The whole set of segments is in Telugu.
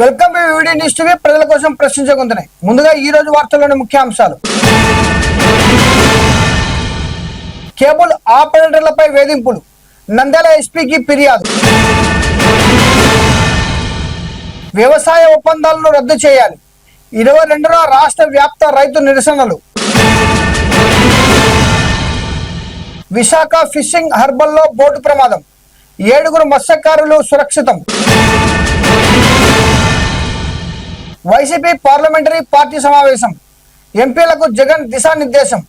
Welcome to video news TV. ప్రజల కోసం ప్రశ్నించకుంటున్నాయి. ముందుగా ఈ రోజు వార్తల్లోని ముఖ్యాంశాలు. కేబుల్ ఆపరేటర్లపై వేధింపులు, నంద్యాల ఎస్పీకి ఫిర్యాదు. వ్యవసాయ ఒప్పందాలను రద్దు చేయాలి, 22న రాష్ట్ర వ్యాప్త రైతు నిరసనలు. విశాఖ ఫిషింగ్ హార్బర్లో బోటు ప్రమాదం, 7 మత్స్యకారులు సురక్షితం. వైసీపీ పార్లమెంటరీ పార్టీ సమావేశం, ఎంపీలకు జగన్ దిశానిర్దేశం.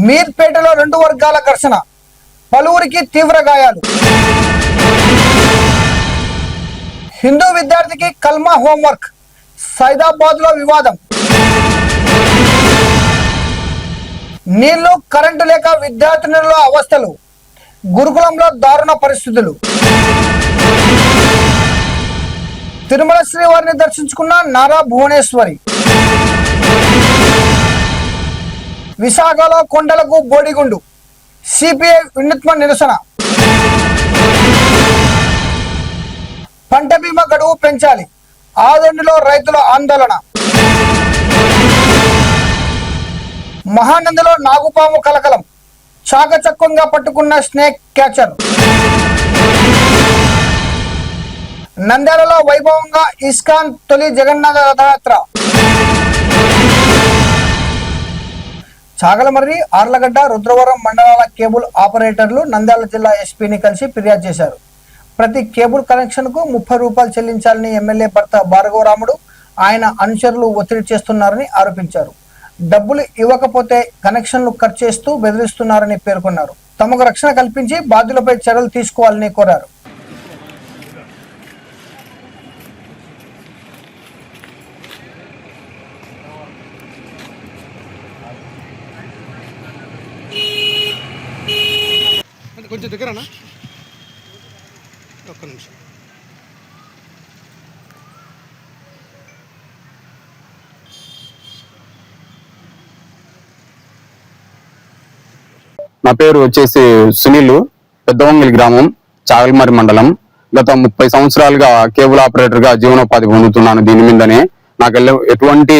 మీర్పేటలో 2 వర్గాల ఘర్షణ, పలువురికి తీవ్ర గాయాలు. హిందూ విద్యార్థికి కల్మా హోంవర్క్, సైదాబాద్ లో వివాదం. నీళ్లు కరెంటు లేక విద్యార్థినుల అవస్థలు, గురుకులంలో దారుణ పరిస్థితులు. తిరుమల శ్రీవారిని దర్శించుకున్న నారా భువనేశ్వరి. విశాఖలో కొండలకు బోడిగుండు, సిపిఐ వినూత్న నిరసన. పంట బీమా గడువు పెంచాలి, ఆదోనిలో రైతుల ఆందోళన. మహానందిలో నాగుపాము కలకలం, చాకచక్యంగా పట్టుకున్న స్నేక్ క్యాచర్. నంద్యాలలో వైభవంగా ఇస్కాన్ తొలి జగన్నాథ రథయాత్ర. చాగలమర్రి, ఆర్లగడ్డ, రుద్రవరం మండలాల కేబుల్ ఆపరేటర్లు నంద్యాల జిల్లా ఎస్పీని కలిసి ఫిర్యాదు చేశారు. ప్రతి కేబుల్ కనెక్షన్ కు 30 రూపాయలు చెల్లించాలని ఎమ్మెల్యే భర్త భార్గవరాముడు, ఆయన అనుచరులు ఒత్తిడి చేస్తున్నారని ఆరోపించారు. డబ్బులు ఇవ్వకపోతే కనెక్షన్లు కట్ చేస్తూ బెదిరిస్తున్నారని పేర్కొన్నారు. తమకు రక్షణ కల్పించి బాధ్యులపై చర్యలు తీసుకోవాలని కోరారు. కొంచెం దగ్గరనా, ఒక్క నిమిషం. నా పేరు వచ్చేసి సునీల్, పెద్దవంగిలి గ్రామం, చాగల్మరి మండలం. గత 30 సంవత్సరాలుగా కేబుల్ ఆపరేటర్ గా జీవనోపాధి పొందుతున్నాను. దీని మీదనే నాకు ఎటువంటి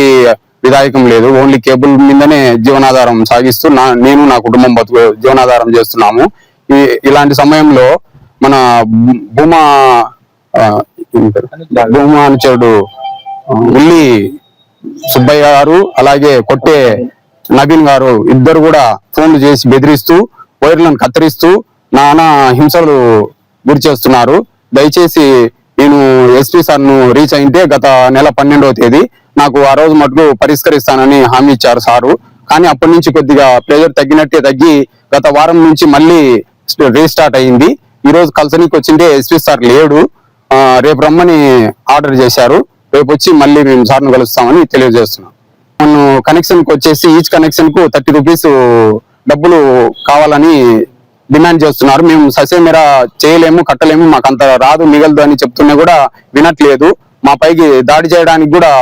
విధాయకం లేదు. ఓన్లీ కేబుల్ మీదనే జీవనాధారం సాగిస్తూ నేను నా కుటుంబం జీవనాధారం చేస్తున్నాము. ఇలాంటి సమయంలో మన భూమానుచరుడు ఉల్లి సుబ్బయ్య గారు, అలాగే కొట్టే నవీన్ గారు ఇద్దరు కూడా ఫోన్లు చేసి బెదిరిస్తూ, వైర్లను కత్తిరిస్తూ నానా హింసలు గురి చేస్తున్నారు. దయచేసి నేను ఎస్పీ సార్ను రీచ్ అయితే గత నెల 12వ తేదీ నాకు ఆ రోజు మటుకు పరిష్కరిస్తానని హామీ ఇచ్చారు సారు. కానీ అప్పటి నుంచి కొద్దిగా ప్రెజర్ తగ్గినట్టే తగ్గి గత వారం నుంచి మళ్ళీ రీస్టార్ట్ అయింది. ఈ రోజు కల్సనీకి వచ్చింటే ఎస్పీ సార్ లేడు. రేపు రమ్మని ఆర్డర్ చేశారు. రేపు వచ్చి మళ్ళీ మేము సార్ను కలుస్తామని తెలియజేస్తున్నాం. మనం కనెక్షన్ కి వచ్చేసి ఈచ్ కనెక్షన్ కు 30 రూపీస్ డబ్బులు కావాలని డిమాండ్ చేస్తున్నారు. మేము ససేమిరా చేయలేము, కట్టలేము, మాకు అంత రాదు, మిగలదు అని చెప్తున్నా కూడా వినట్లేదు. మా పైకి దాడి చేయడానికి కూడా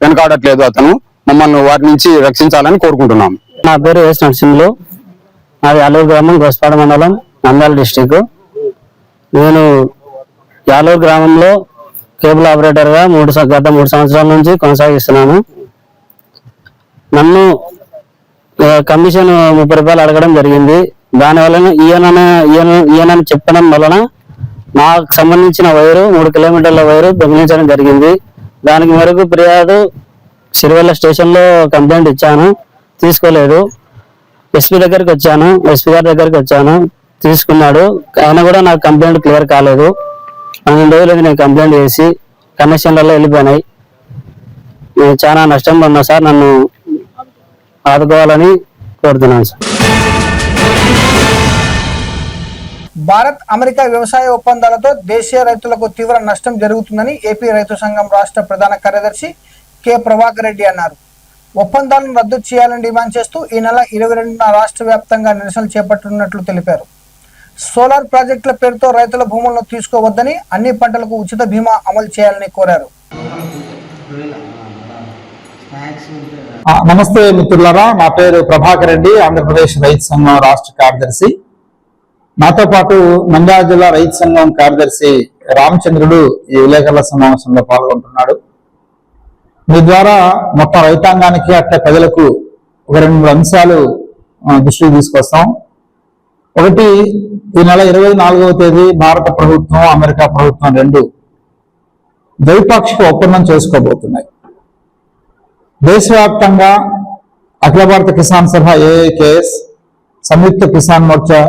వెనకాడట్లేదు అతను. మమ్మల్ని వారి నుంచి రక్షించాలని కోరుకుంటున్నాం. నా పేరు ఎస్ నరసింహులు, నాది యాలూరు గ్రామం, గోస్పాడ మండలం, నంద్యాల డిస్టిక్. నేను యాలూరు గ్రామంలో కేబుల్ ఆపరేటర్ గా గత 3 సంవత్సరాల నుంచి కొనసాగిస్తున్నాను. నన్ను కమిషన్ 30 రూపాయలు అడగడం జరిగింది. దానివల్ల ఈయనని చెప్పడం వలన నాకు సంబంధించిన వైరు 3 కిలోమీటర్ల వైరు దొంగిలించడం జరిగింది. దానికి మేరకు ఫిర్యాదు సిరివెల్ల స్టేషన్ లో కంప్లైంట్ ఇచ్చాను, తీసుకోలేదు. ఎస్పీ దగ్గరికి వచ్చాను, ఎస్పీ గారి దగ్గరికి వచ్చాను, తీసుకున్నాడు. ఆయన కూడా నాకు కంప్లైంట్ క్లియర్ కాలేదు. 12 రోజులకి నేను కంప్లైంట్ చేసి కనెక్షన్లలో వెళ్ళిపోయినాయి. నేను చాలా నష్టం పొందా సార్, నన్ను ఆదుకోవాలని కోరుతున్నాను సార్. భారత్ అమెరికా వ్యవసాయ ఒప్పందాలతో దేశీయ రైతులకు తీవ్ర నష్టం జరుగుతుందని ఏపీ రైతు సంఘం రాష్ట్ర ప్రధాన కార్యదర్శి కె ప్రభాకర్ రెడ్డి అన్నారు. ఒప్పందాలను రద్దు చేయాలని డిమాండ్ చేస్తూ ఈ నెల 22న రాష్ట్ర వ్యాప్తంగా నిరసనలు చేపట్టనున్నట్లు తెలిపారు. సోలార్ ప్రాజెక్టుల పేరుతో రైతుల భూములను తీసుకోవద్దని, అన్ని పంటలకు ఉచిత బీమా అమలు చేయాలని కోరారు. నమస్తే మిత్రులారా, నా పేరు ప్రభాకర్ రెడ్డి, ఆంధ్రప్రదేశ్ రైతు సంఘం రాష్ట్ర కార్యదర్శి. నాతో పాటు నంద్యాల జిల్లా రైతు సంఘం కార్యదర్శి రామచంద్రుడు ఈ విలేకరుల సమావేశంలో పాల్గొంటున్నాడు. మీ ద్వారా మొత్తం రైతాంగానికి అట్లా ప్రజలకు ఒక 2-3 అంశాలు దృష్టికి తీసుకొస్తాం. ఒకటి, ఈ నెల 24వ తేదీ భారత ప్రభుత్వం అమెరికా ప్రభుత్వం రెండు ద్వైపాక్షిక ఒప్పందం చేసుకోబోతున్నాయి. దేశవ్యాప్తంగా అఖిల భారత కిసాన్ సభ ఏఐకేఎస్, సంయుక్త కిసాన్ మోర్చా,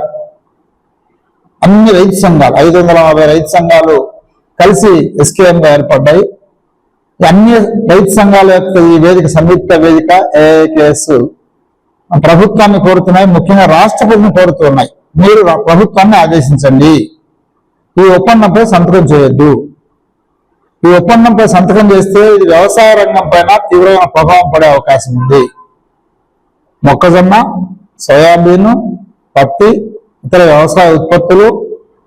అన్ని రైతు సంఘాలు 550 రైతు సంఘాలు కలిసి ఎస్కేఎంగా ఏర్పడ్డాయి. అన్ని రైతు సంఘాల యొక్క ఈ వేదిక, సంయుక్త వేదిక ఏఐకేఎస్ ప్రభుత్వాన్ని కోరుతున్నాయి, ముఖ్యంగా రాష్ట్రపతిని కోరుతున్నాయి. మీరు ప్రభుత్వాన్ని ఆదేశించండి, ఈ ఒప్పందంపై సంతకం చేయొద్దు. ఈ ఒప్పందంపై సంతకం చేస్తే ఇది వ్యవసాయ రంగం పైన తీవ్రమైన ప్రభావం పడే అవకాశం ఉంది. మొక్కజొన్న, సోయాబీన్, పత్తి, ఇతర వ్యవసాయ ఉత్పత్తులు,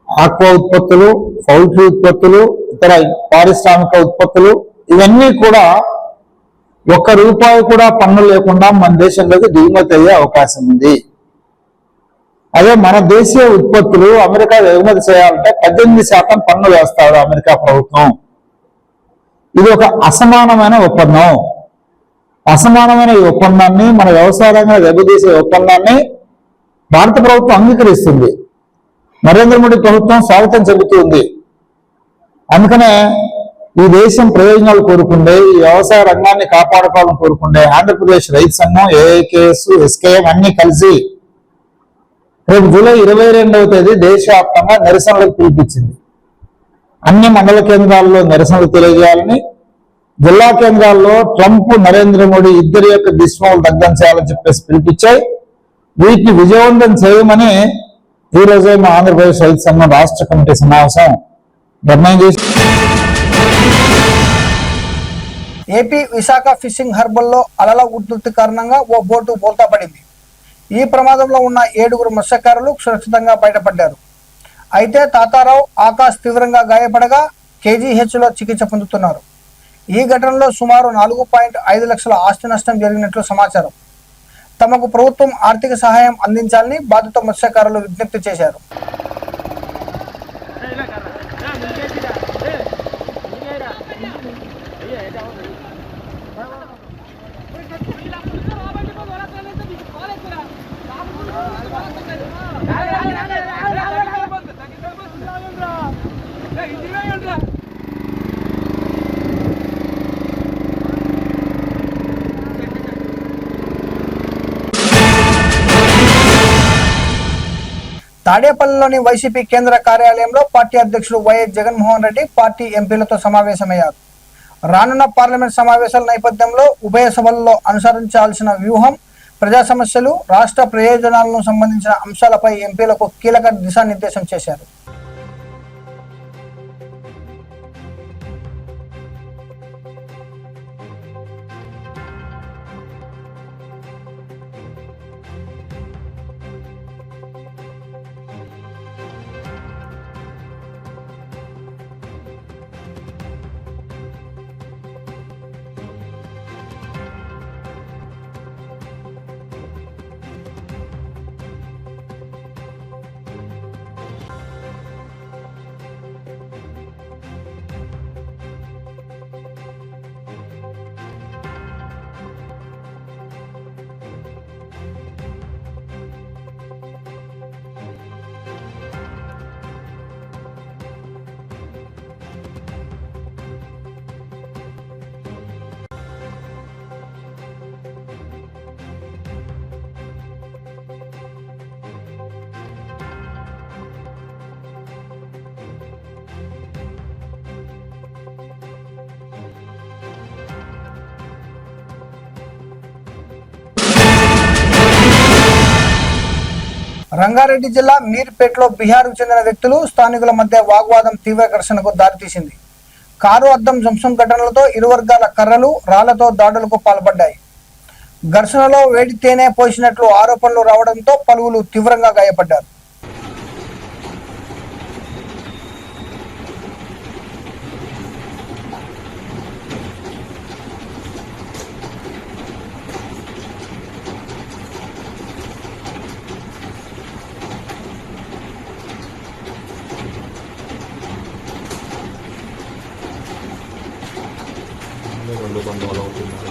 ఆక్వా ఉత్పత్తులు, పౌల్ట్రీ ఉత్పత్తులు, ఇతర పారిశ్రామిక ఉత్పత్తులు, ఇవన్నీ కూడా ₹1 కూడా పన్ను లేకుండా మన దేశంలోకి దిగుమతి అయ్యే అవకాశం ఉంది. అదే మన దేశీయ ఉత్పత్తులు అమెరికా ఎగుమతి చేయాలంటే 18% పన్ను వేస్తారు అమెరికా ప్రభుత్వం. ఇది ఒక అసమానమైన ఒప్పందం. అసమానమైన ఈ ఒప్పందాన్ని, మన వ్యవసాయ రంగాన్ని దెబ్బతీసే ఒప్పందాన్ని భారత ప్రభుత్వం అంగీకరిస్తుంది. నరేంద్ర మోడీ ప్రభుత్వం స్వాగతం చెబుతుంది. అందుకనే ఈ దేశం ప్రయోజనాలు కోరుకుండే, ఈ వ్యవసాయ రంగాన్ని కాపాడుకోవాలని కోరుకుండే ఆంధ్రప్రదేశ్ రైతు సంఘం, ఏఐకేఎస్, ఎస్కేఎం అన్ని కలిసి రేపు జూలై 22వ తేదీ దేశవ్యాప్తంగా నిరసనలకు పిలిపించింది. అన్ని మండల కేంద్రాల్లో నిరసనలు తెలియజేయాలని, జిల్లా కేంద్రాల్లో ట్రంప్, నరేంద్ర మోడీ ఇద్దరి యొక్క దుష్మలు దగ్ధం చేయాలని చెప్పేసి పిలిపించాయి. వీటిని విజయవంతం చేయమని ఈ రోజే మా ఆంధ్రప్రదేశ్ రైతు సంఘం రాష్ట్ర కమిటీ సమావేశం నిర్ణయం చేసి ఏపీ విశాఖ ఫిషింగ్ హార్బర్లో అలల ఉధృతి కారణంగా ఓ బోటు బోల్తా పడింది. ఈ ప్రమాదంలో ఉన్న 7 మత్స్యకారులు సురక్షితంగా బయటపడ్డారు. అయితే తాతారావు, ఆకాష్ తీవ్రంగా గాయపడగా కేజీహెచ్లో చికిత్స పొందుతున్నారు. ఈ ఘటనలో సుమారు 4.5 లక్షల ఆస్తి నష్టం జరిగినట్లు సమాచారం. తమకు ప్రభుత్వం ఆర్థిక సహాయం అందించాలని బాధిత మత్స్యకారులు విజ్ఞప్తి చేశారు. తాడేపల్లిలోని వైసీపీ కేంద్ర కార్యాలయంలో పార్టీ అధ్యక్షుడు వైఎస్ జగన్మోహన్ రెడ్డి పార్టీ ఎంపీలతో సమావేశమయ్యారు. రానున్న పార్లమెంట్ సమావేశాల నేపథ్యంలో ఉభయ సభల్లో అనుసరించాల్సిన వ్యూహం, ప్రజా సమస్యలు, రాష్ట్ర ప్రయోజనాలను సంబంధించిన అంశాలపై ఎంపీలకు కీలక దిశానిర్దేశం చేశారు. రంగారెడ్డి జిల్లా మీర్పేటలో బీహార్కు చెందిన వ్యక్తులు, స్థానికుల మధ్య వాగ్వాదం తీవ్ర ఘర్షణకు దారితీసింది. కారు అద్దం ధ్వంసం ఘటనలతో ఇరు వర్గాల కర్రలు, రాళ్లతో దాడులకు పాల్పడ్డాయి. ఘర్షణలో వేడి తేనె పోసినట్లు ఆరోపణలు రావడంతో పలువురు తీవ్రంగా గాయపడ్డారు. బంధువులు అవుతున్నారు.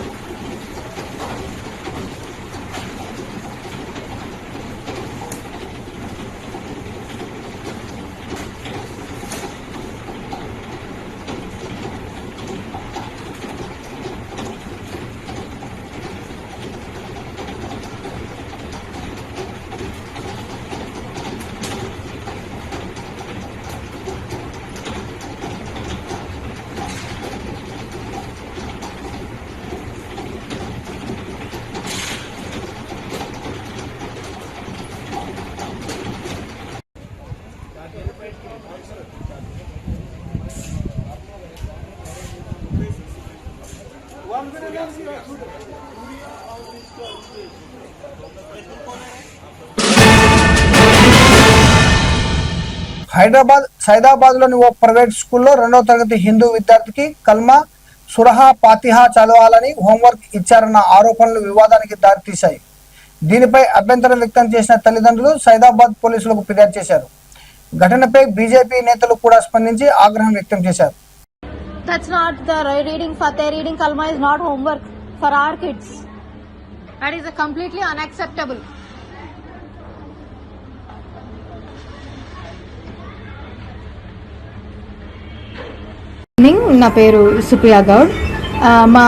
హైదరాబాద్ సైదాబాద్లోని ఓ ప్రైవేట్ స్కూల్లో 2వ తరగతి హిందూ విద్యార్థికి కల్మా సురహా ఫాతిహా చదవాలని హోంవర్క్ ఇచ్చారన్న ఆరోపణలు వివాదానికి దారితీశాయి. దీనిపై అభ్యంతరం వ్యక్తం చేసిన తల్లిదండ్రులు సైదాబాద్ పోలీసులకు ఫిర్యాదు చేశారు. ఘటనపై బీజేపీ నేతలు కూడా స్పందించి ఆగ్రహం వ్యక్తం చేశారు. That's not the reading Fateh, reading Kalma is not homework for our kids. That is completely unacceptable. నా పేరు సుప్రియా గౌడ్. మా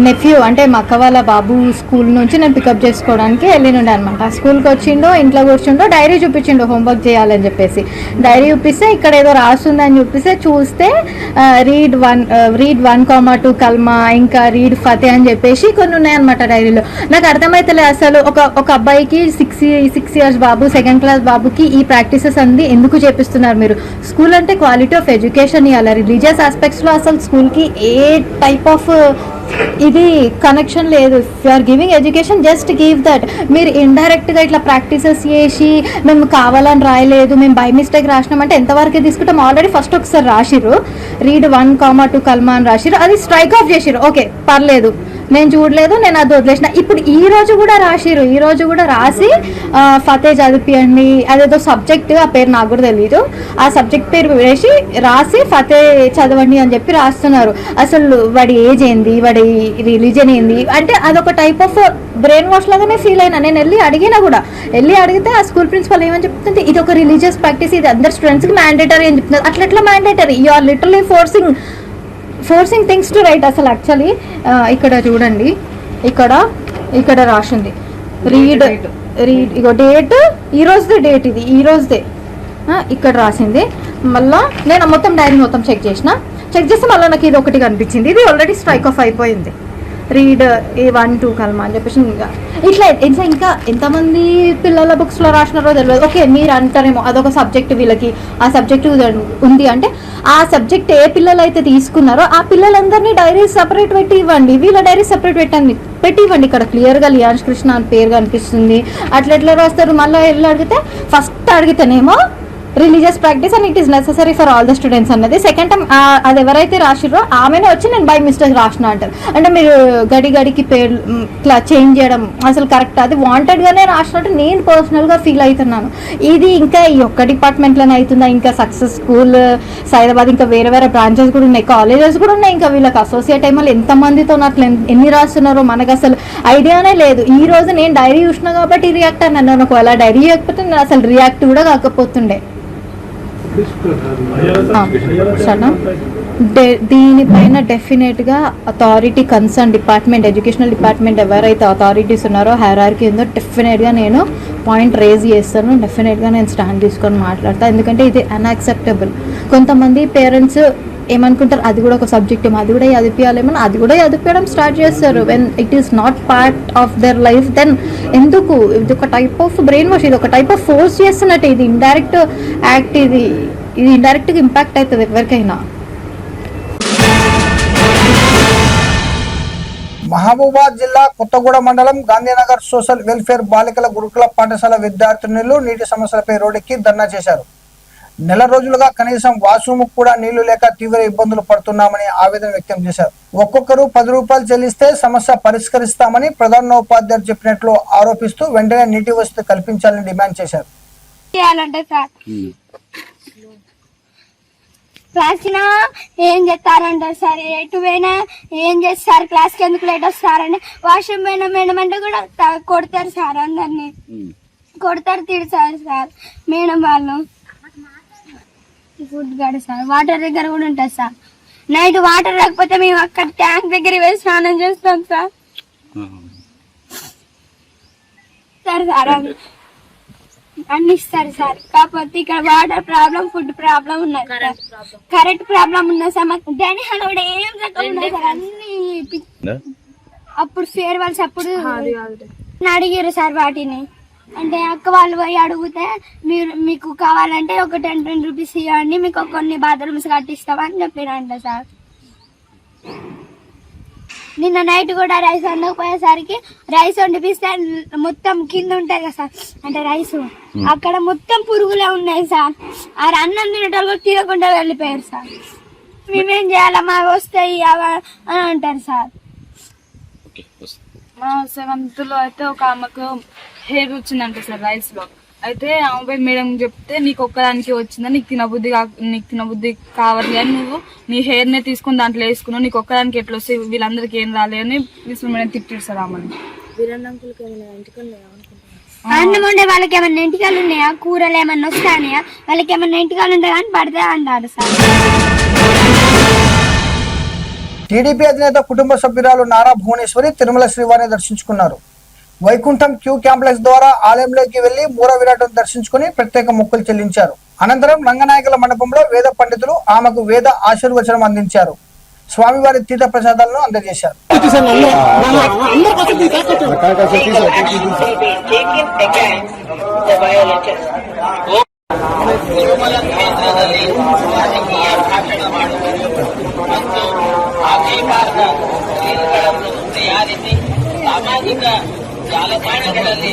నెఫ్యూ అంటే మా అక్క వాళ్ళ బాబు స్కూల్ నుంచి నేను పికప్ చేసుకోవడానికి వెళ్ళినుండే అనమాట. స్కూల్కి వచ్చిండో ఇంట్లో కూర్చుండో డైరీ చూపించిండు హోంవర్క్ చేయాలని చెప్పేసి. డైరీ చూపిస్తే ఇక్కడ ఏదో రాస్తుందని చూపిస్తే చూస్తే రీడ్ 1, 2 కల్మా, ఇంకా రీడ్ ఫతే అని చెప్పేసి కొన్ని ఉన్నాయన్నమాట డైరీలో. నాకు అర్థమైతలే అసలు ఒక అబ్బాయికి 6 years బాబు, 2nd class బాబుకి ఈ ప్రాక్టీసెస్ అన్ని ఎందుకు చేపిస్తున్నారు మీరు? స్కూల్ అంటే క్వాలిటీ ఆఫ్ ఎడ్యుకేషన్ ఇవ్వాలి. రిలీజియస్ ఆస్పెక్ట్స్లో అసలు స్కూల్కి ఏ టైప్ ఆఫ్ ఇది కనెక్షన్ లేదు. If you are giving education just give that. మీరు ఇండైరెక్ట్గా ఇట్లా ప్రాక్టీసెస్ చేసి మేము కావాలని రాయలేదు, మేము బై మిస్టేక్ రాసినామంటే ఎంతవరకు తీసుకుంటాం? ఆల్రెడీ ఫస్ట్ ఒకసారి రాసిర్రు, రీడ్ 1, 2 కల్మా అని రాసిర్రు, అది స్ట్రైక్ ఆఫ్ చేసిర్రు. ఓకే పర్లేదు, నేను చూడలేదు, నేను అది వదిలేసిన. ఇప్పుడు ఈ రోజు కూడా రాసిర్రు, ఈ రోజు కూడా రాసి ఫతే చదివియండి, అదేదో సబ్జెక్ట్, ఆ పేరు నాకు కూడా తెలియదు, ఆ సబ్జెక్ట్ పేరు వేసి రాసి ఫతే చదవండి అని చెప్పి రాస్తున్నారు. అసలు వాడి ఏజ్ ఏంది, వాడి రిలీజన్ ఏంది అంటే అదొక టైప్ ఆఫ్ బ్రెయిన్ వాష్ లాగానే ఫీల్ అయినా. నేను వెళ్ళి అడిగితే ఆ స్కూల్ ప్రిన్సిపల్ ఏమని చెప్తుంది, ఇది ఒక రిలీజియస్ ప్రాక్టీస్, ఇది అందరు స్టూడెంట్స్కి మ్యాండేటరీ అని చెప్తున్నారు. అట్లా mandatory? You are literally forcing things to write. అసలు యాక్చువల్లీ ఇక్కడ చూడండి, ఇక్కడ రాసింది రీడ్ ఇగో డేట్, ఈ రోజుదే డేట్, ఇది ఈ రోజుదే ఇక్కడ రాసింది. మళ్ళీ నేను మొత్తం డైరీ మొత్తం చెక్ చేస్తే మళ్ళీ నాకు ఇది ఒకటి కనిపించింది, ఇది ఆల్రెడీ స్ట్రైక్ ఆఫ్ అయిపోయింది. రీడ్ 1, 2 కల్మా అని చెప్పేసి ఇట్లా ఇంకా ఎంతమంది పిల్లల బుక్స్లో రాసినారో తెలియదు. ఓకే మీరు అంటారేమో అదొక సబ్జెక్ట్, వీళ్ళకి ఆ సబ్జెక్ట్ ఉంది అంటే ఆ సబ్జెక్ట్ ఏ పిల్లలు అయితే తీసుకున్నారో ఆ పిల్లలందరినీ డైరీ సపరేట్ పెట్టి ఇవ్వండి, వీళ్ళ డైరీ సపరేట్ పెట్టి ఇవ్వండి. ఇక్కడ క్లియర్గా లియాన్స్ కృష్ణ అని పేరు కనిపిస్తుంది. అట్లా రాస్తారు. మళ్ళీ వెళ్ళి ఫస్ట్ అడిగితేనేమో religious practice and it is necessary for all the students అన్నది. సెకండ్ టైం అది ఎవరైతే రాసిర్రో ఆమెనే వచ్చి నేను బై మిస్టేక్ రాసిన అంటారు. అంటే మీరు గడికి పేరు ఇట్లా చేంజ్ చేయడం అసలు కరెక్ట్? అది వాంటెడ్గానే రాసినట్టు నేను పర్సనల్గా ఫీల్ అవుతున్నాను. ఇది ఇంకా ఈ ఒక్క డిపార్ట్మెంట్లోనే అవుతుందా? ఇంకా సక్సెస్ స్కూల్ సైదాబాద్ ఇంకా వేరే బ్రాంచెస్ కూడా ఉన్నాయి, కాలేజెస్ కూడా ఉన్నాయి. ఇంకా వీళ్ళకి అసోసియేట్ అయ్యి ఎంతమందితో అట్లా ఎన్ని రాస్తున్నారో మనకు అసలు ఐడియానే లేదు. ఈ రోజు నేను డైరీ చూసినా కాబట్టి రియాక్ట్ అన్నాను. నాకు అలా డైరీ చేయకపోతే నేను అసలు రియాక్ట్ కూడా కాకపోతుండే. దీనిపైన డెఫినెట్గా authority concern department, educational department ఎవరైతే అథారిటీస్ ఉన్నారో, హైరార్కీ ఉందో, డెఫినెట్గా నేను పాయింట్ రేజ్ చేస్తాను. డెఫినెట్గా నేను స్టాండ్ తీసుకొని మాట్లాడతాను. ఎందుకంటే ఇది అన్యాక్సెప్టబుల్. కొంతమంది పేరెంట్స్ ఏమనుకుంటారు, అది కూడా ఒక సబ్జెక్ట్ ఏమో, అది కూడా చదివించాలేమో, అది కూడా చదివించడం స్టార్ట్ చేస్తారు. When it is not part of their life, then ఎందుకు? ఇది ఒక టైప్ ఆఫ్ బ్రెయిన్ వాష్, ఇది ఒక టైప్ ఆఫ్ ఫోర్స్ చేస్తున్నట్టు. ఇది ఇండైరెక్ట్ యాక్ట్, ఇది ఇండైరెక్ట్గా ఇంపాక్ట్ అవుతుంది ఎవరికైనా. మహబూబాద్ జిల్లా కొత్తగూడ మండలం గాంధీనగర్ సోషల్ వెల్ఫేర్ బాలికల గురుకుల పాఠశాల విద్యార్థినులు నీటి సమస్యలపై రోడ్డెక్కి ధర్నా చేశారు. నెల రోజులుగా కనీసం వాష్రూమ్ కూడా నీళ్లు లేక తీవ్ర ఇబ్బందులు పడుతున్నామని ఆవేదన వ్యక్తం చేశారు. ఒక్కొక్కరు 10 రూపాయలు చెల్లిస్తే సమస్య పరిష్కరిస్తామని ప్రధానోపాధ్యాయులు చెప్పినట్లు ఆరోపిస్తూ వెంటనే నీటి వసతి కల్పించాలని డిమాండ్ చేశారు. క్లాస్ కినా ఏం చేస్తారంటారు సార్, ఎటు పోయినా ఏం చేస్తారు, క్లాస్కి ఎందుకు లేట్ వస్తారని వాష్రూమ్ పోయినా మేడం అంటే కూడా కొడతారు సార్, అందరినీ కొడతారు, తిడతారు సార్ మేడం వాళ్ళు. ఫుడ్ కాదు సార్, వాటర్ దగ్గర కూడా ఉంటుంది సార్. నైట్ వాటర్ రాకపోతే మేము అక్కడ ట్యాంక్ దగ్గర వేసి స్నానం చేస్తాం సార్. సార్ సార్ అన్ని ఇస్తారు సార్, కాకపోతే ఇక్కడ వాటర్ ప్రాబ్లం, ఫుడ్ ప్రాబ్లం ఉన్నది సార్, కరెంట్ ప్రాబ్లం ఉన్నది సార్. మాకు డాడీ హలో ఏం ఉన్నాయి సార్ అన్ని. అప్పుడు ఫేర్వెల్స్ అప్పుడు అడిగారు సార్ వాటిని, అంటే అక్క వాళ్ళు పోయి అడిగితే మీకు కావాలంటే ఒక 10 రూపీస్ ఇవ్వండి, మీకు కొన్ని బాత్రూమ్స్ కట్టిస్తామని చెప్పినంట సార్. నిన్న నైట్ కూడా రైస్ వండకపోయేసరికి రైస్ వండిపిస్తే మొత్తం కింద ఉంటాయి కదా సార్, అంటే రైస్ అక్కడ మొత్తం పురుగులే ఉన్నాయి సార్. ఆ అన్నం తినేటోళ్ళు కూడా తినకుండా వెళ్ళిపోయారు సార్. మేమేం చేయాలా, మా వస్తాయి అని అంటారు సార్. మా 7th లో అయితే ఒక ఆమెకు హెయిర్ వచ్చిందంట సార్ రైస్ లో. అయితే ఆమె మేడం చెప్తే నీకు ఒక్కదానికి వచ్చిందా, నీకు తినబుద్ధి కావాలి అని నువ్వు నీ హెయిర్ నే తీసుకుని దాంట్లో వేసుకున్నావు, నీకు ఒక్కదానికి ఎట్లా వస్తే వీళ్ళందరికీ ఏం రాలే అని ప్రిన్సిపల్ మేడం తిట్టారు సార్ ఆమెను. అన్నం ఉండే వాళ్ళకి ఏమన్నా ఇంటికాలు ఉన్నాయా, కూరలు ఏమన్నా వస్తాయా, వాళ్ళకి ఏమన్నా ఇంటికాలు ఉంటాయి కానీ పడితే అంటారు సార్. టీడీపీ అధినేత కుటుంబ సభ్యురాలు నారా భువనేశ్వరి తిరుమల శ్రీవారిని దర్శించుకున్నారు. వైకుంఠం క్యూ కాంప్లెక్స్ ద్వారా ఆలయంలోకి వెళ్లి మూల విరాటం దర్శించుకుని ప్రత్యేక మొక్కులు చెల్లించారు. అనంతరం రంగనాయకుల మండపంలో వేద పండితులు ఆమెకు వేద ఆశీర్వచనం అందించారు. స్వామివారి తీర్థ ప్రసాదాలను అందజేశారు. ಸಾಮಾಜಿಕ ಜಾಲತಾಣಗಳಲ್ಲಿ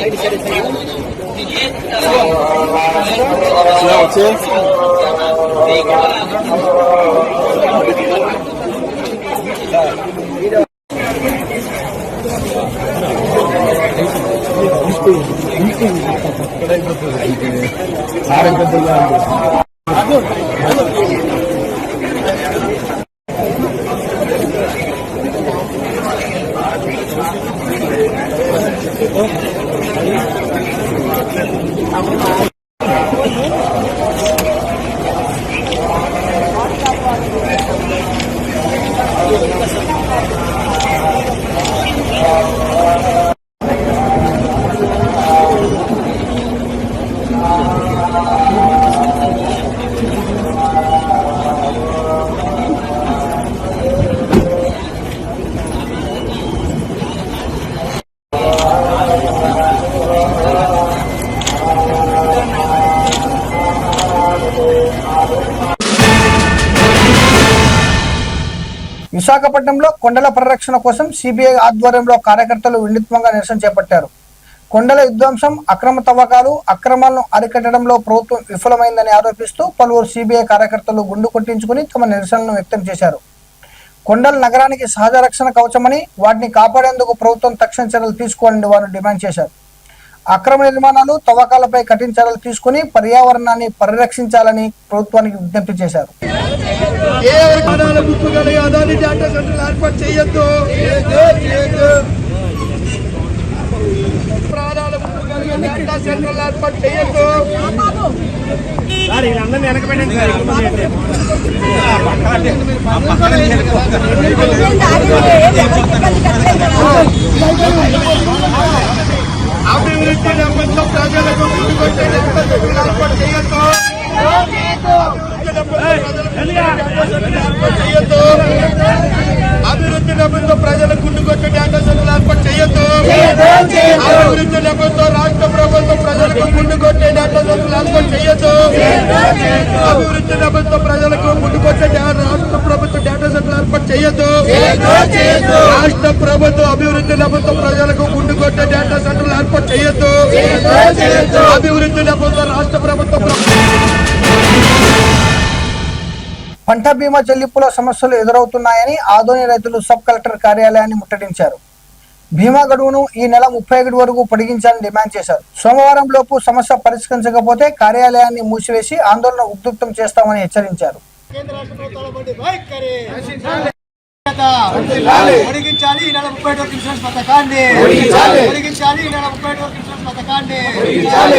విశాఖపట్నంలో కొండల పరిరక్షణ కోసం సిబిఐ ఆధ్వర్యంలో కార్యకర్తలు వినూత్నంగా నిరసన చేపట్టారు. కొండల విధ్వంసం, అక్రమ తవ్వకాలు, అక్రమాలను అరికట్టడంలో ప్రభుత్వం విఫలమైందని ఆరోపిస్తూ పలువురు సిబిఐ కార్యకర్తలు గుండు కొట్టించుకుని తమ నిరసనను వ్యక్తం చేశారు. కొండల నగరానికి సహజ రక్షణ కవచమని, వాటిని కాపాడేందుకు ప్రభుత్వం తక్షణ చర్యలు తీసుకోవాలని వారు డిమాండ్ చేశారు. అక్రమ నిర్మాణాలు, తవ్వకాలపై కఠిన చర్యలు తీసుకుని పర్యావరణాన్ని పరిరక్షించాలని ప్రభుత్వానికి విజ్ఞప్తి చేశారు. అభివృద్ధి నెపంతో ప్రజలకు ఏర్పాటు చేయొద్దు. అభివృద్ధి నెపంతో ప్రజలకు గుండుకొచ్చే డేటా సెంటర్లు ఏర్పాటు చేయొద్దు. అభివృద్ధి నెపంతో రాష్ట్ర ప్రభుత్వం ప్రజలకు గుండుకొచ్చే డేటా సెంటర్లు ఏర్పాటు చేయొద్దు. అభివృద్ధి నెపంతో ప్రజలకు గుండుకొచ్చే రాష్ట్ర ప్రభుత్వం డేటా సెంటర్లు ఏర్పాటు చేయొద్దు. రాష్ట్ర ప్రభుత్వం అభివృద్ధి నెపంతో ప్రజలకు గుండుకొచ్చే డేటా సెంటర్లు ఏర్పాటు చేయొద్దు. అభివృద్ధి నెపంతో రాష్ట్ర ప్రభుత్వం పంట బీమా చెల్లింపులో సమస్యలు ఎదురవుతున్నాయని ఆదోని రైతులు సబ్ కలెక్టర్ కార్యాలయాన్ని ముట్టడించారు. బీమా గడువును ఈ నెల 31 వరకు పొడిగించాలని డిమాండ్ చేశారు. సోమవారం లోపు సమస్య పరిష్కరించకపోతే కార్యాలయాన్ని మూసివేసి ఆందోళన ఉధృతం చేస్తామని హెచ్చరించారు. కేంద్ర రాష్ట్ర ప్రభుత్వాల వంటి వైఖరి పొడిగించాలి ఈ నెల 31 ఇన్సూరెన్స్ పథకాన్ని పొడిగించాలి ఈ నెల 31 ఇన్సూరెన్స్ పథకాన్ని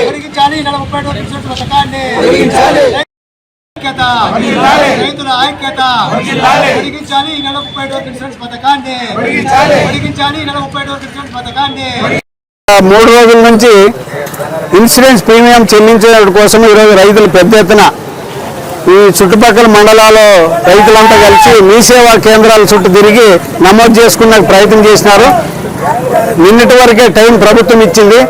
పొడిగించాలి ఈ నెల 31 ఇన్సూరెన్స్ పథకాన్ని రైతుల ఐక్యత పొడిగించాలి ఈ నెల 31 ఇన్సూరెన్స్ పథకాన్ని పొడిగించాలి ఈ నెల 31 ఇన్సూరెన్స్ పథకాన్ని 3 రోజుల నుంచి ఇన్సూరెన్స్ ప్రీమియం చెల్లించడం కోసం ఈరోజు రైతులు పెద్ద ఎత్తున ఈ చుట్టుపక్కల మండలాల్లో రైతులంతా కలిసి మీ సేవా కేంద్రాల చుట్టూ తిరిగి నమోదు చేసుకున్న ప్రయత్నం చేసినారు. నిన్నటి వరకే టైం ప్రభుత్వం ఇచ్చింది.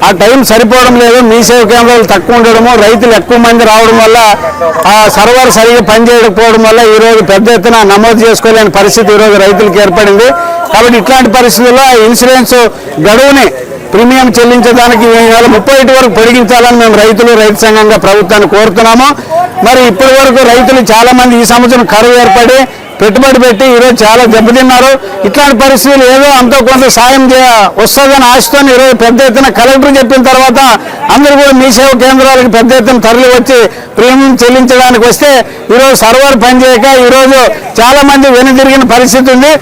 ఆ టైం సరిపోవడం లేదు. మీ సేవా కేంద్రాలు తక్కువ ఉండడము, రైతులు ఎక్కువ మంది రావడం వల్ల ఆ సర్వర్ సరిగ్గా పనిచేయకపోవడం వల్ల ఈరోజు పెద్ద ఎత్తున నమోదు చేసుకోలేని పరిస్థితి ఈరోజు రైతులకు ఏర్పడింది. కాబట్టి ఇట్లాంటి పరిస్థితుల్లో ఇన్సూరెన్స్ గడువుని ప్రీమియం చెల్లించడానికి ఈ నెల 31 వరకు పొడిగించాలని మేము రైతు సంఘంగా ప్రభుత్వాన్ని కోరుతున్నాము. మరి ఇప్పటి వరకు రైతులు చాలా మంది ఈ సంవత్సరం కరువు ఏర్పడి పెట్టుబడి పెట్టి ఈరోజు చాలా దెబ్బతిన్నారు. ఇట్లాంటి పరిస్థితులు ఏదో అంతో కొంత సాయం వస్తుందని ఆశతో ఈరోజు పెద్ద ఎత్తున కలెక్టర్ చెప్పిన తర్వాత అందరూ కూడా మీ సేవ కేంద్రాలకు పెద్ద ఎత్తున తరలి వచ్చి ప్రీమియం చెల్లించడానికి వస్తే ఈరోజు సర్వర్ పనిచేయక ఈరోజు చాలా మంది వెనుదిరిగిన పరిస్థితి ఉంది.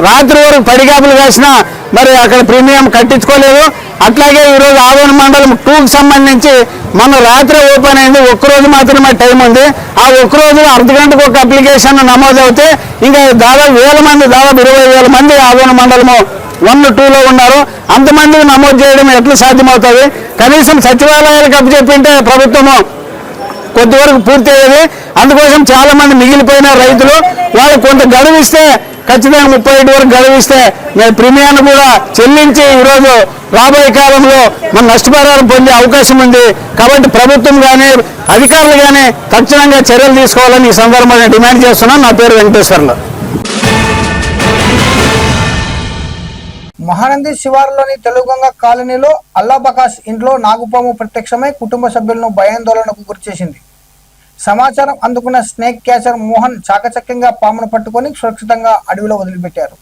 రాత్రి వరకు పడిగాపులు కాసినా మరి అక్కడ ప్రీమియం కట్టించుకోలేదు. అట్లాగే ఈరోజు ఆదోని మండలం 2కి సంబంధించి మన రాత్రి ఓపెన్ అయింది. ఒక్కరోజు మాత్రమే టైం ఉంది. ఆ ఒక్కరోజు అర్ధగంటకు ఒక అప్లికేషన్ నమోదు అవుతే ఇంకా దాదాపు 1000 మంది, దాదాపు 20,000 మంది ఆదోని మండలము 1, 2లో ఉన్నారు. అంతమందికి నమోదు చేయడం ఎట్లా సాధ్యమవుతుంది? కనీసం సచివాలయాలకు అప్పచెప్పింటే ప్రభుత్వము కొద్ది వరకు పూర్తి అయ్యేది. అందుకోసం చాలా మంది మిగిలిపోయిన రైతులు వాళ్ళకు కొంత గడువు ఇస్తే, ఖచ్చితంగా 31 వరకు గడువు ఇస్తే మేము ప్రీమియాన్ని కూడా చెల్లించి ఈరోజు రాబోయే కాలంలో మన నష్టపరిహారం పొందే అవకాశం ఉంది. కాబట్టి ప్రభుత్వం కానీ అధికారులు కానీ తక్షణంగా చర్యలు తీసుకోవాలని ఈ సందర్భంగా డిమాండ్ చేస్తున్నాను. నా పేరు వెంకటేశ్వర్లు. మహానంది శివారులోని తెలుగుగంగ కాలనీలో అల్లాబకాష్ ఇంట్లో నాగుపాము ప్రత్యక్షమై కుటుంబ సభ్యులను భయాందోళనకు గురిచేసింది. సమాచారం అందుకున్న స్నేక్ క్యాచర్ మోహన్ చాకచక్యంగా పామును పట్టుకొని సురక్షితంగా అడవిలో వదిలిపెట్టారు.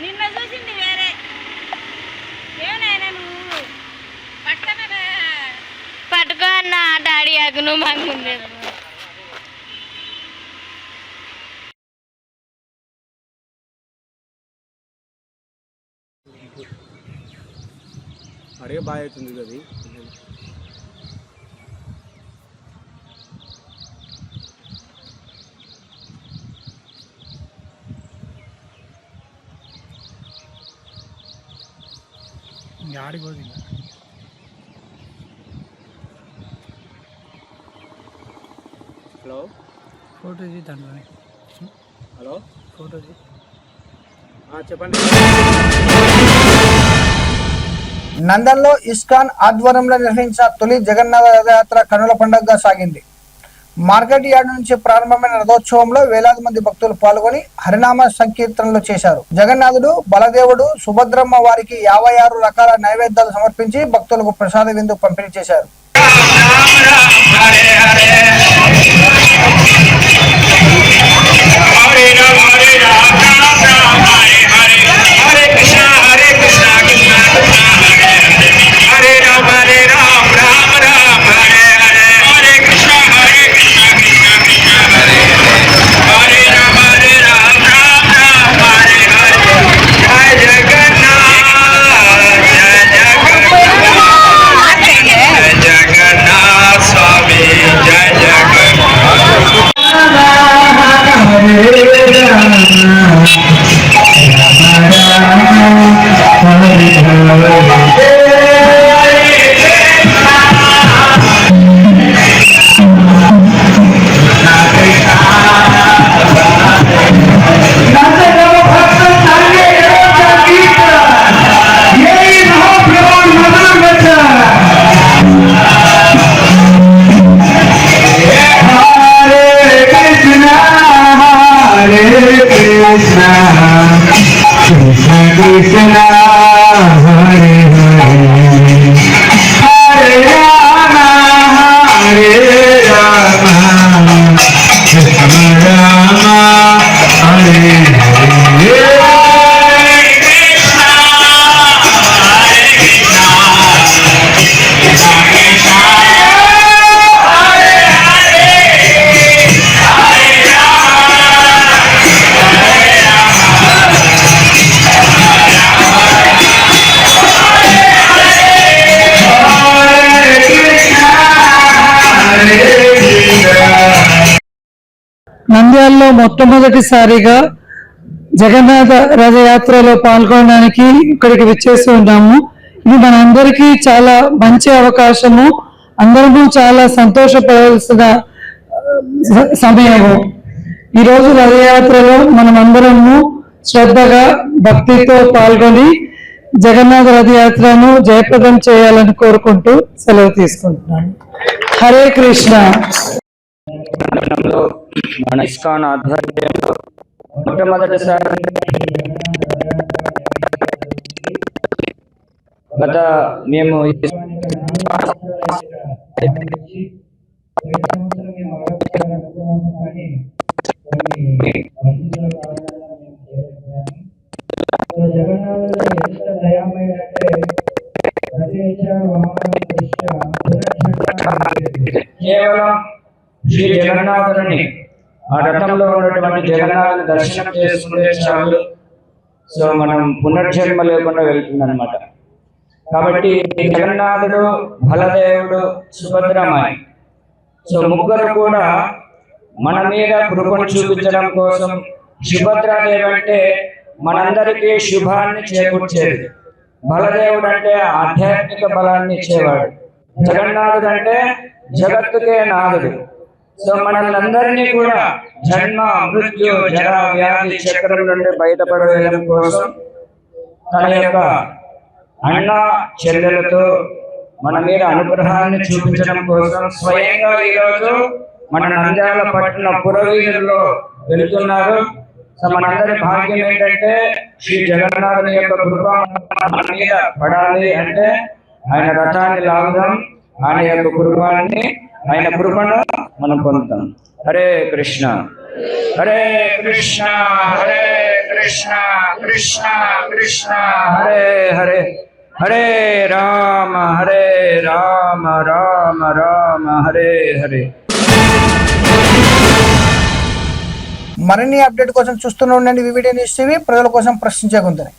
నిన్న చూసింది వేరే ఏమైనా నువ్వు పట్టుకో అన్న డాడీ అగును మాకుండే అడే బాగా అవుతుంది అది. ఆడిపోతుంది. హలో ఫోటో దాంట్లోనే. హలో ఫోటో చెప్పండి. నందన్లో ఇస్కాన్ ఆధ్వర్యంలో నిర్వహించిన తొలి జగన్నాథ రథయాత్ర కన్నుల పండుగగా సాగింది. మార్కెట్ యార్డ్ నుంచి ప్రారంభమైన రథోత్సవంలో వేలాది మంది భక్తులు పాల్గొని హరినామ సంకీర్తనలు చేశారు. జగన్నాథుడు, బలదేవుడు, సుభద్రమ్మ వారికి 56 రకాల నైవేద్యాలు సమర్పించి భక్తులకు ప్రసాద విందు పంపిణీ చేశారు. నంద్యాలలో మొట్టమొదటిసారిగా జగన్నాథ రథయాత్రలో పాల్గొనడానికి ఇక్కడికి విచ్చేసి ఉన్నాము. ఇది మనందరికీ చాలా మంచి అవకాశము. అందరము చాలా సంతోషపడాల్సిన సమయము. ఈరోజు రథయాత్రలో మనం అందరము శ్రద్ధగా భక్తితో పాల్గొని జగన్నాథ రథయాత్రను జయప్రదం చేయాలని కోరుకుంటూ సెలవు తీసుకుంటున్నాను. హరే కృష్ణ. మన ఇస్కాన్ ఆధ్వర్యంలో మొట్టమొదటిసారి గత మేము కేవలం శ్రీ జగన్నాథుని ఆ రథంలో ఉన్నటువంటి జగన్నాథుని దర్శనం చేసుకుంటే చాలు. సో మనం పునర్జన్మ లేకుండా వెళ్తుందన్నమాట. కాబట్టి జగన్నాథుడు, బలదేవుడు, సుభద్రమాయి సో ముగ్గురు కూడా మన మీద కృపను చూపించడం కోసం, సుభద్రాదేవి అంటే మనందరికీ శుభాన్ని చేకూర్చేది, బలదేవుడు అంటే ఆధ్యాత్మిక బలాన్ని ఇచ్చేవాడు, జగన్నాథుడు అంటే జగత్తుకే నాథుడు. సో మనల్ని కూడా జన్మ, మృత్యు, జర, వ్యాధి చక్రం నుండి బయటపడవేయడం కోసం తన యొక్క అన్న చెల్లెలతో మన మీద అనుగ్రహాన్ని చూపించడం కోసం స్వయంగా ఈరోజు మన నంద్యాల పట్టణ పురవీధుల్లో వెళుతున్నారు. సో మనందరి భాగ్యం ఏంటంటే శ్రీ జగన్నాథుని యొక్క కృప మన మీద పడాలి అంటే ఆయన రథాన్ని లాగుదాం, ఆయన యొక్క ఆయన కృపను మనం పొందుతాం. హరే కృష్ణ హరే కృష్ణ హరే కృష్ణ కృష్ణ కృష్ణ హరే హరే, హరే రామ రామ రామ హరే హరే. మరిన్ని అప్డేట్ కోసం చూస్తూనే ఉండండి వివిడి న్యూస్ టీవీ, ప్రజల కోసం ప్రశ్నించే గొంతుని.